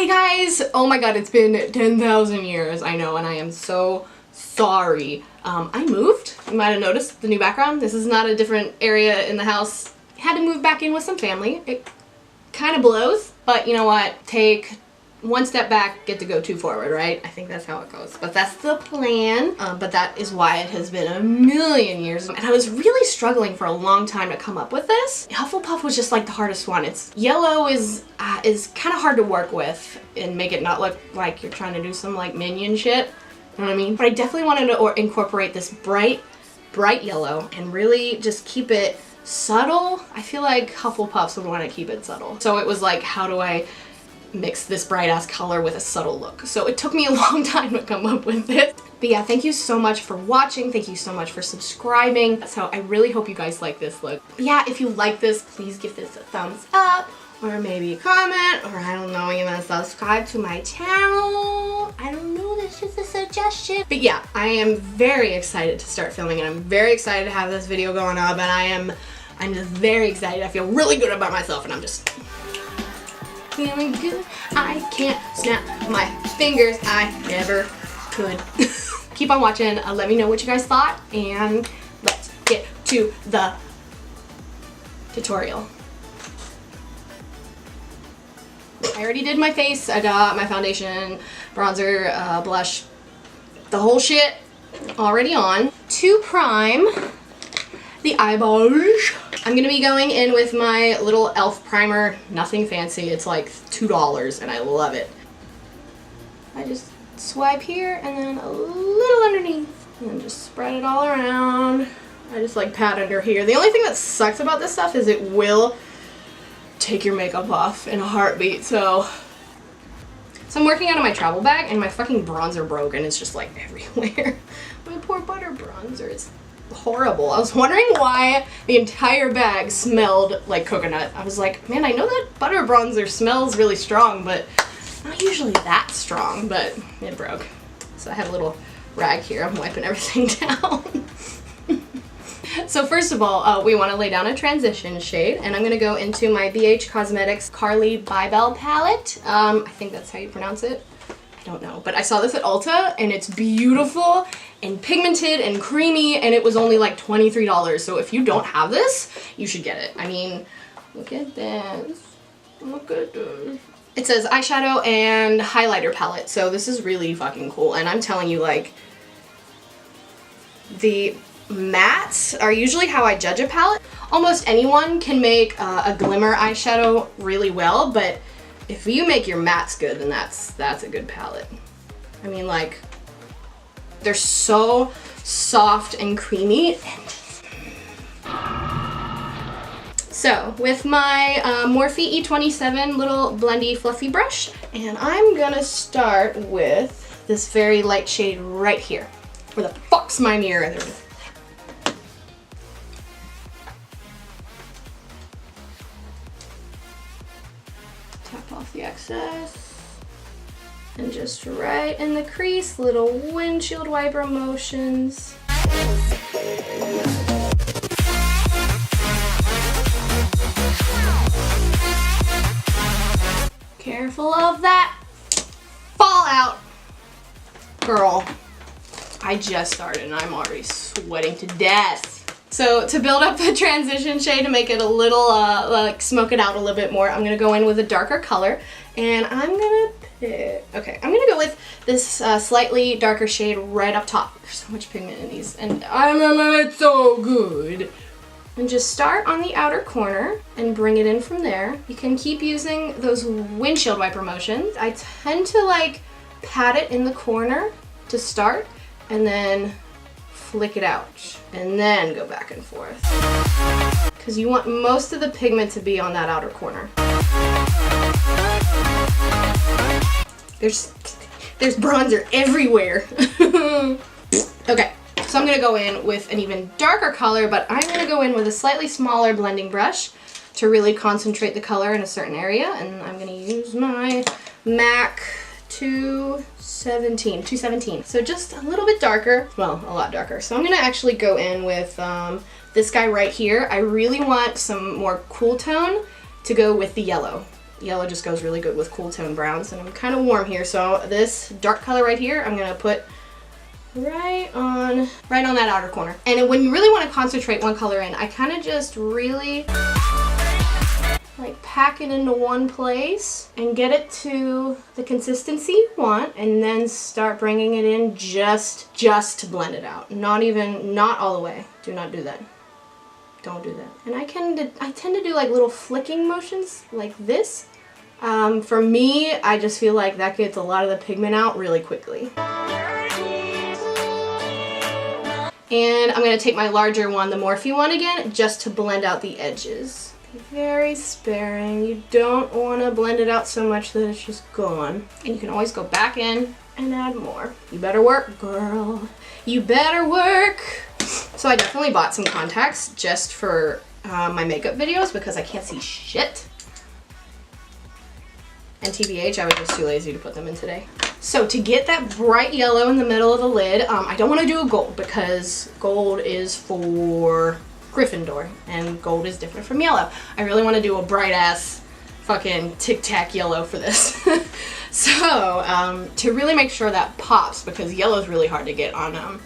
Hi guys! Oh my god, it's been 10,000 years, I know, and I am so sorry. I moved. You might have noticed the new background. This is not a different area in the house. Had to move back in with some family. It kind of blows, but you know what? Take one step back, get to go two forward, right? I think that's how it goes. But that's the plan. But that is why it has been a million years. And I was really struggling for a long time to come up with this. Hufflepuff was just like the hardest one. It's yellow is kind of hard to work with and make it not look like you're trying to do some like minion shit. You know what I mean? But I definitely wanted to incorporate this bright yellow and really just keep it subtle. I feel like Hufflepuffs would want to keep it subtle. So it was like, how do I mix this bright ass color with a subtle look? So it took me a long time to come up with this. But yeah, thank you so much for watching. Thank you so much for subscribing. So I really hope you guys like this look. But yeah, if you like this, please give this a thumbs up, or maybe a comment, or I don't know, even subscribe to my channel. I don't know, that's just a suggestion. But yeah, I am very excited to start filming, and I'm very excited to have this video going up, and I'm just very excited. I feel really good about myself, and I'm just feeling good. I can't snap my fingers. I never could. Keep on watching. Let me know what you guys thought, and let's get to the tutorial. I already did my face. I got my foundation, bronzer, blush, the whole shit already on. To prime the eyeballs, I'm gonna be going in with my little e.l.f. primer. Nothing fancy. It's like $2 and I love it. I just swipe here and then a little underneath and then just spread it all around. I just like pat under here. The only thing that sucks about this stuff is it will take your makeup off in a heartbeat. So I'm working out of my travel bag and my fucking bronzer broke and it's just like everywhere. My poor butter bronzer is horrible. I was wondering why the entire bag smelled like coconut. I was like, man, I know that butter bronzer smells really strong, but not usually that strong, but it broke. So I have a little rag here. I'm wiping everything down. So first of all, we want to lay down a transition shade, and I'm going to go into my BH Cosmetics Carly Bybel palette. I think that's how you pronounce it. I don't know, but I saw this at Ulta, and it's beautiful and pigmented and creamy, and it was only like $23. So if you don't have this, you should get it. I mean, look at this. Look at this. It says eyeshadow and highlighter palette, so this is really fucking cool. And I'm telling you, like, the mattes are usually how I judge a palette. Almost anyone can make a glimmer eyeshadow really well, but if you make your mattes good, then that's a good palette. I mean, like, they're so soft and creamy. So with my Morphe E27 little blendy fluffy brush, and I'm gonna start with this very light shade right here. Where the fuck's my mirror? There it is. Tap off the excess. And just right in the crease, little windshield wiper motions. Careful of that fallout. Girl, I just started and I'm already sweating to death. So to build up the transition shade to make it a little, like smoke it out a little bit more, I'm gonna go in with a darker color, and I'm gonna pick, okay, I'm gonna go with this slightly darker shade right up top. There's so much pigment in these, and it's so good. And just start on the outer corner and bring it in from there. You can keep using those windshield wiper motions. I tend to like pat it in the corner to start and then flick it out and then go back and forth. Because you want most of the pigment to be on that outer corner. There's bronzer everywhere. Okay. So I'm going to go in with an even darker color, but I'm going to go in with a slightly smaller blending brush to really concentrate the color in a certain area. And I'm going to use my MAC 217. So just a little bit darker, well, a lot darker. So I'm going to actually go in with this guy right here. I really want some more cool tone to go with the yellow. yellow just goes really good with cool tone browns, and I'm kind of warm here, so this dark color right here, I'm gonna put right on that outer corner. And when you really want to concentrate one color in, I kind of just really like pack it into one place and get it to the consistency you want, and then start bringing it in just to blend it out. Not all the way. Do not do that. Don't do that. And I tend to do like little flicking motions like this. For me, I just feel like that gets a lot of the pigment out really quickly. And I'm going to take my larger one, the Morphe one again, just to blend out the edges. Be very sparing. You don't want to blend it out so much that it's just gone. And you can always go back in and add more. You better work, girl. You better work. So I definitely bought some contacts just for my makeup videos because I can't see shit. And TBH, I was just too lazy to put them in today. So to get that bright yellow in the middle of the lid, I don't want to do a gold because gold is for Gryffindor and gold is different from yellow. I really want to do a bright ass fucking Tic Tac yellow for this. So to really make sure that pops, because yellow is really hard to get on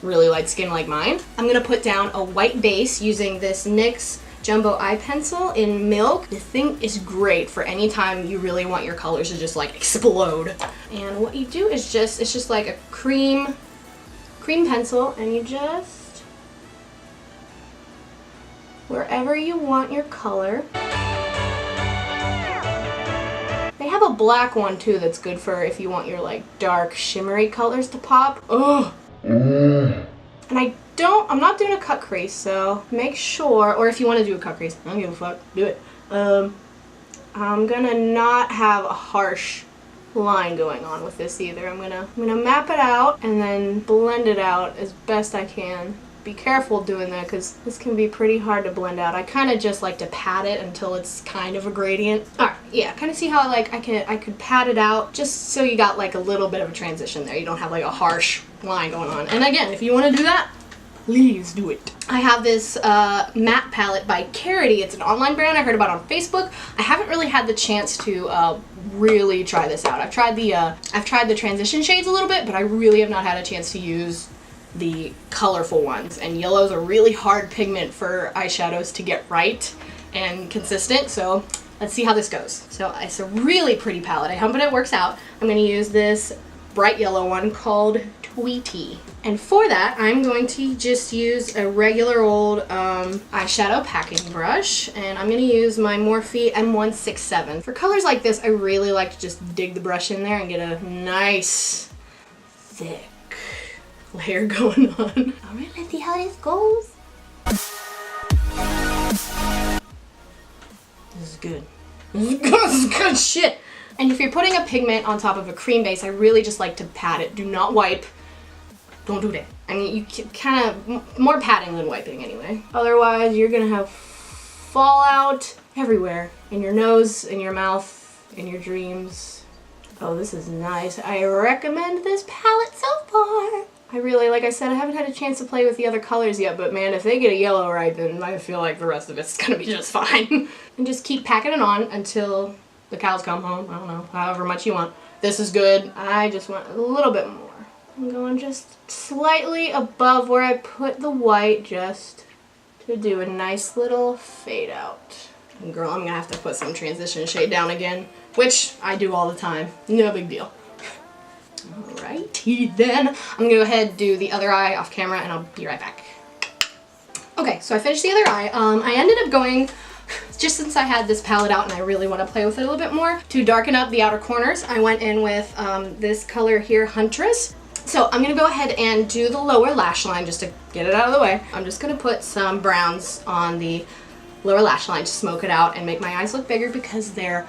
really light skin like mine, I'm going to put down a white base using this NYX Jumbo Eye Pencil in Milk. The thing is great for any time you really want your colors to just like explode. And what you do is it's just like a cream pencil, and you just, wherever you want your color. They have a black one too that's good for if you want your like dark shimmery colors to pop. Ugh. And I'm not doing a cut crease, so make sure, or if you want to do a cut crease, I don't give a fuck, do it. I'm gonna not have a harsh line going on with this either. I'm gonna map it out and then blend it out as best I can. Be careful doing that because this can be pretty hard to blend out. I kind of just like to pat it until it's kind of a gradient. Alright, yeah, kind of see how I could pat it out just so you got like a little bit of a transition there. You don't have like a harsh line going on. And again, if you want to do that, please do it. I have this matte palette by QUIRKY. It's an online brand I heard about on Facebook. I haven't really had the chance to really try this out. I've tried the transition shades a little bit, but I really have not had a chance to use the colorful ones. And yellow is a really hard pigment for eyeshadows to get right and consistent. So let's see how this goes. So it's a really pretty palette. I hope it works out. I'm going to use this bright yellow one called Tweety. And for that, I'm going to just use a regular old eyeshadow packing brush, and I'm going to use my Morphe M167. For colors like this, I really like to just dig the brush in there and get a nice, thick layer going on. Alright, let's see how this goes. This is good. This is good shit. And if you're putting a pigment on top of a cream base, I really just like to pat it. Do not wipe. Don't do that. I mean, you can kind of, more patting than wiping anyway. Otherwise, you're gonna have fallout everywhere. In your nose, in your mouth, in your dreams. Oh, this is nice. I recommend this palette so far. I really, like I said, I haven't had a chance to play with the other colors yet, but man, if they get a yellow right, then I feel like the rest of it's gonna be just fine. And just keep packing it on until the cows come home. I don't know, however much you want. This is good. I just want a little bit more. I'm going just slightly above where I put the white, just to do a nice little fade out. And girl, I'm gonna have to put some transition shade down again, which I do all the time. No big deal. Alrighty then. I'm gonna go ahead and do the other eye off camera and I'll be right back. Okay, so I finished the other eye. I ended up going, just since I had this palette out and I really want to play with it a little bit more, to darken up the outer corners, I went in with this color here, Huntress. So I'm gonna go ahead and do the lower lash line just to get it out of the way. I'm just gonna put some browns on the lower lash line to smoke it out and make my eyes look bigger because they're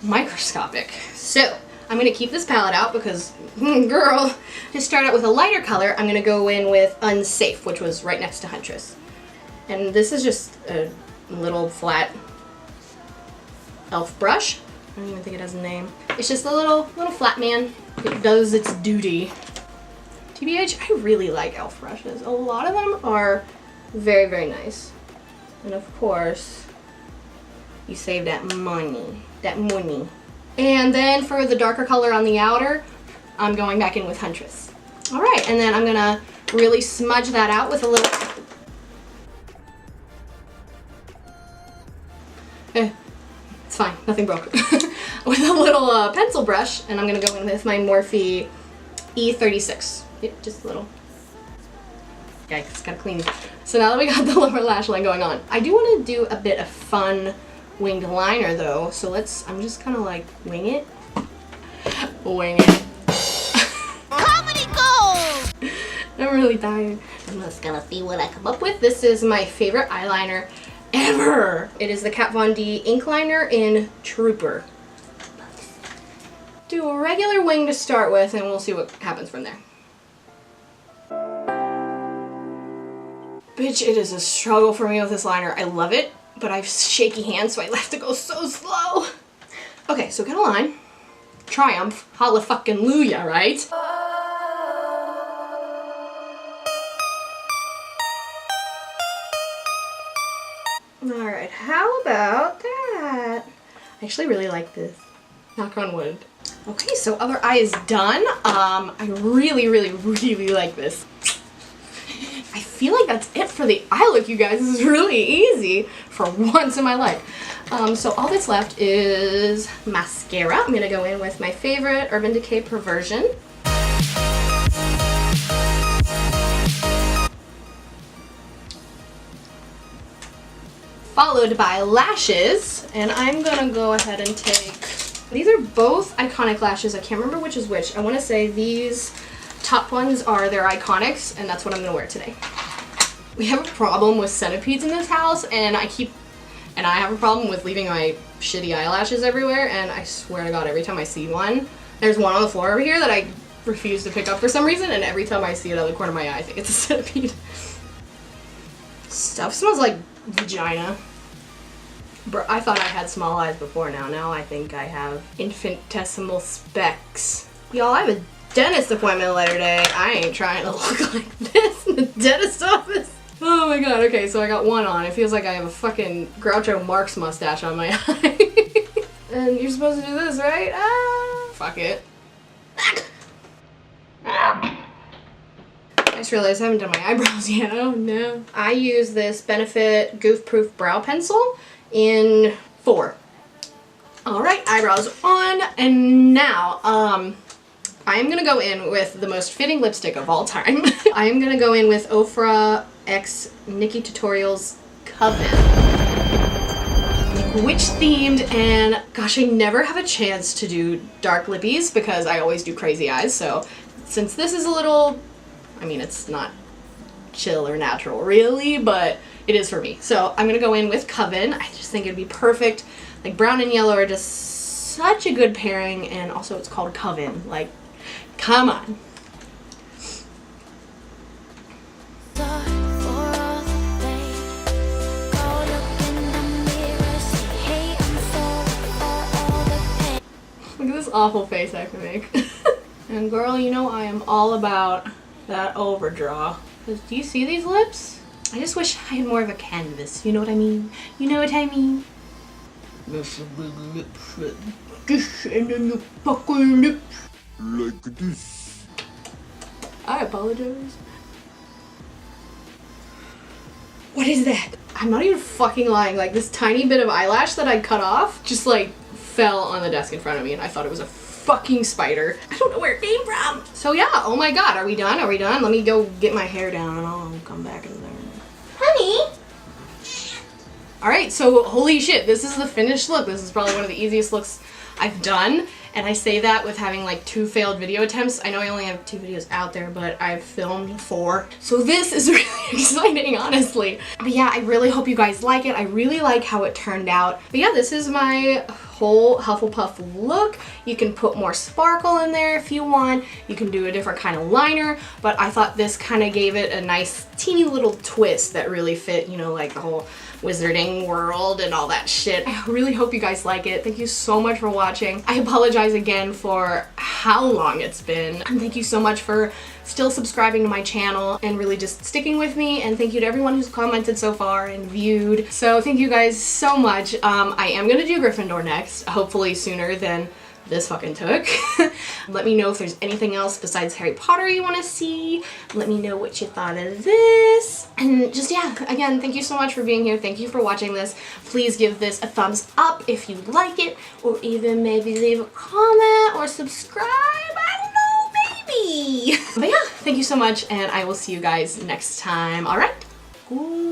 microscopic. So I'm gonna keep this palette out because, girl, to start out with a lighter color, I'm gonna go in with Unsafe, which was right next to Huntress. And this is just a little flat elf brush. I don't even think it has a name. It's just a little flat man. It does its duty. TBH, I really like elf brushes. A lot of them are very, very nice. And of course, you save that money. that money. And then for the darker color on the outer, I'm going back in with Huntress. All right, and then I'm gonna really smudge that out with a little... It's fine, nothing broke. With a little pencil brush, and I'm gonna go in with my Morphe E36. Yep, just a little. Yikes, gotta clean. So now that we got the lower lash line going on, I do want to do a bit of fun winged liner though. So I'm just kind of like wing it. Wing it. Comedy gold! I'm really tired. I'm just gonna see what I come up with. This is my favorite eyeliner ever. It is the Kat Von D ink liner in Trooper. Do a regular wing to start with, and we'll see what happens from there. Bitch, it is a struggle for me with this liner. I love it, but I have shaky hands, so I have to go so slow. Okay, so get a line. Triumph. Hallelujah, right? Alright, how about that? I actually really like this. Knock on wood. Okay, so other eye is done. I really, really, really like this. I feel like that's it for the eye look, you guys. This is really easy for once in my life. So all that's left is mascara. I'm gonna go in with my favorite Urban Decay Perversion. Followed by lashes, and I'm gonna go ahead and take, these are both iconic lashes. I can't remember which is which. I wanna say these top ones are their iconics, and that's what I'm gonna wear today. We have a problem with centipedes in this house, and I have a problem with leaving my shitty eyelashes everywhere, and I swear to God, every time I see one, there's one on the floor over here that I refuse to pick up for some reason, and every time I see it out of the corner of my eye, I think it's a centipede. Stuff smells like vagina. Bro, I thought I had small eyes before now. Now I think I have infinitesimal specks. Y'all, I have a dentist appointment later today. I ain't trying to look like this in the dentist office. Oh my god, okay, so I got one on. It feels like I have a fucking Groucho Marx mustache on my eye. And you're supposed to do this, right? Ah, fuck it. I just realized I haven't done my eyebrows yet. Oh no. I use this Benefit Goof Proof Brow Pencil in 4. Alright, eyebrows on, and now, I am gonna go in with the most fitting lipstick of all time. I am gonna go in with Ofra X Nikki Tutorials Coven. Witch themed, and gosh, I never have a chance to do dark lippies because I always do crazy eyes, so since this is a little, I mean, it's not chill or natural really, but it is for me. So I'm gonna go in with Coven. I just think it'd be perfect. Like brown and yellow are just such a good pairing, and also it's called Coven. Like, come on. Look at this awful face I can make. And girl, you know I am all about that overdraw. Because do you see these lips? I just wish I had more of a canvas. You know what I mean? You know what I mean? This and then the fucking lips. Like this. I apologize. What is that? I'm not even fucking lying. Like this tiny bit of eyelash that I cut off just like fell on the desk in front of me, and I thought it was a fucking spider. I don't know where it came from. So yeah, oh my god, are we done? Are we done? Let me go get my hair down and I'll come back in there. Honey! Alright, so holy shit, this is the finished look. This is probably one of the easiest looks I've done. And I say that with having like 2 failed video attempts. I know I only have 2 videos out there, but I've filmed 4. So this is really exciting, honestly. But yeah, I really hope you guys like it. I really like how it turned out. But yeah, this is my whole Hufflepuff look. You can put more sparkle in there if you want. You can do a different kind of liner, but I thought this kind of gave it a nice teeny little twist that really fit, you know, like the whole wizarding world and all that shit. I really hope you guys like it. Thank you so much for watching. I apologize again for how long it's been, and thank you so much for still subscribing to my channel and really just sticking with me, and thank you to everyone who's commented so far and viewed. So thank you guys so much. I am gonna do Gryffindor next, hopefully sooner than this fucking took. Let me know if there's anything else besides Harry Potter you want to see. Let me know what you thought of this. And just, yeah, again, thank you so much for being here. Thank you for watching this. Please give this a thumbs up if you like it, or even maybe leave a comment or subscribe. I don't know, maybe. But yeah, thank you so much, and I will see you guys next time. All right? Cool.